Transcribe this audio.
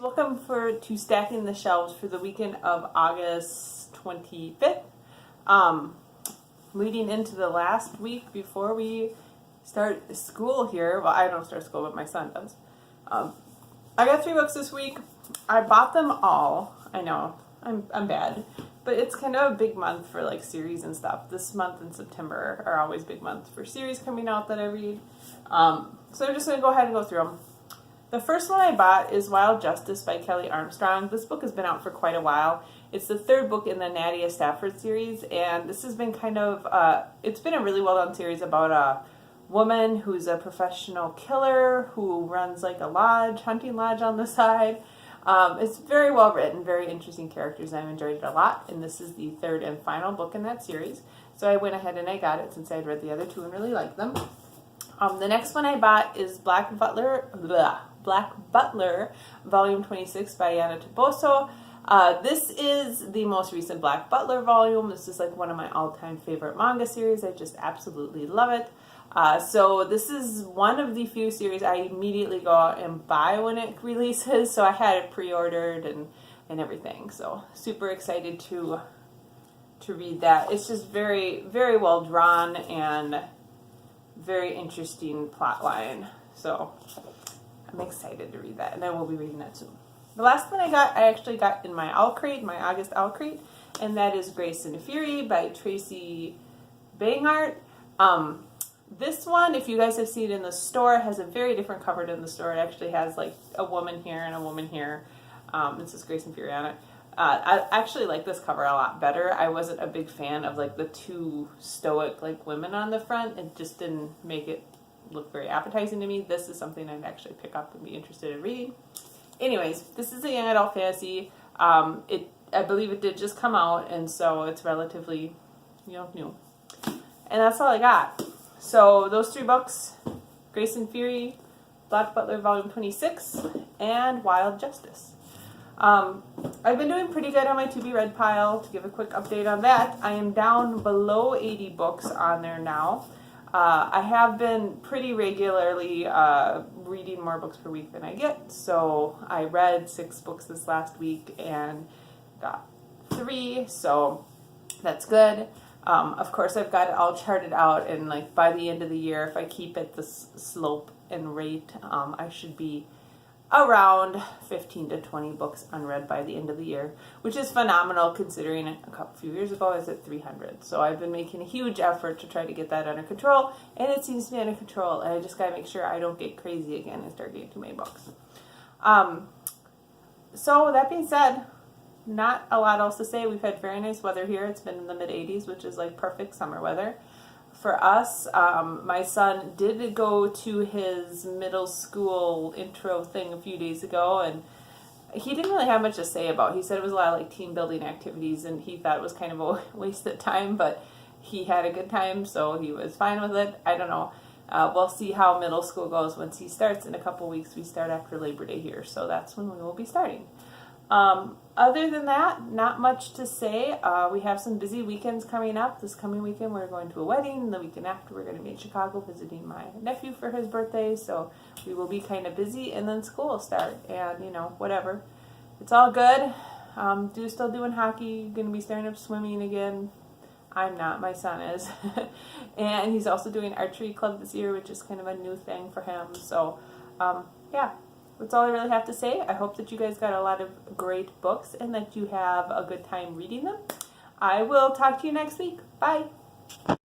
welcome to Stacking the Shelves for the weekend of August 25th. Leading into the last week before we start school here. Well, I don't start school, but my son does. I got 3 books this week. I bought them all. I know, I'm bad. But it's kind of a big month for like series and stuff. This month and September are always big months for series coming out that I read. So I'm just going to go ahead and go through them. The first one I bought is Wild Justice by Kelly Armstrong. This book has been out for quite a while. It's the 3rd book in the Nadia Stafford series, and this has been kind of, it's been a really well-done series about a woman who's a professional killer who runs like a lodge, hunting lodge on the side. It's very well written, very interesting characters, and I've enjoyed it a lot, and this is the 3rd and final book in that series. So I went ahead and I got it since I'd read the other 2 and really liked them. The next one I bought is Black Butler, Volume 26 by Yana Toboso. This is the most recent Black Butler volume. This is like one of my all-time favorite manga series. I just absolutely love it. So this is one of the few series I immediately go out and buy when it releases. So I had it pre-ordered and everything. So super excited to read that. It's just very, very well drawn and very interesting plot line. So I'm excited to read that, and I will be reading that soon. The last one I actually got in my Owl Crate, my August Owl Crate, and that is Grace and Fury by Tracy Bangart. This one, if you guys have seen it in the store, has a very different cover than the store. It actually has like a woman here and a woman here. It says Grace and Fury on it. I actually like this cover a lot better. I wasn't a big fan of like the 2 stoic like women on the front. It just didn't make it look very appetizing to me. This is something I'd actually pick up and be interested in reading. Anyways, this is a young adult fantasy. I believe it did just come out, and so it's relatively, new. And that's all I got. So those 3 books, Grace and Fury, Black Butler Volume 26, and Wild Justice. I've been doing pretty good on my to-be-read pile. To give a quick update on that, I am down below 80 books on there now. I have been pretty regularly reading more books per week than I get. So I read 6 books this last week and got 3, so that's good. Of course, I've got it all charted out, and like by the end of the year, if I keep it this slope and rate, I should be around 15 to 20 books unread by the end of the year, which is phenomenal considering a few years ago I was at 300. So I've been making a huge effort to try to get that under control, and it seems to be under control, and I just got to make sure I don't get crazy again and start getting too many books. So that being said, not a lot else to say. We've had very nice weather here. It's been in the mid-80s, which is like perfect summer weather. For us, my son did go to his middle school intro thing a few days ago, and he didn't really have much to say about it. He said it was a lot of like team building activities, and he thought it was kind of a waste of time, but he had a good time, so he was fine with it. I don't know. We'll see how middle school goes once he starts. In a couple weeks, we start after Labor Day here, so that's when we will be starting. Other than that, not much to say. We have some busy weekends coming up. This coming weekend we're going to a wedding. The weekend after we're going to be in Chicago visiting my nephew for his birthday. So we will be kind of busy, and then school will start, and whatever. It's all good. Still doing hockey. Going to be starting up swimming again. I'm not. My son is. And he's also doing archery club this year, which is kind of a new thing for him. So, yeah. That's all I really have to say. I hope that you guys got a lot of great books and that you have a good time reading them. I will talk to you next week. Bye.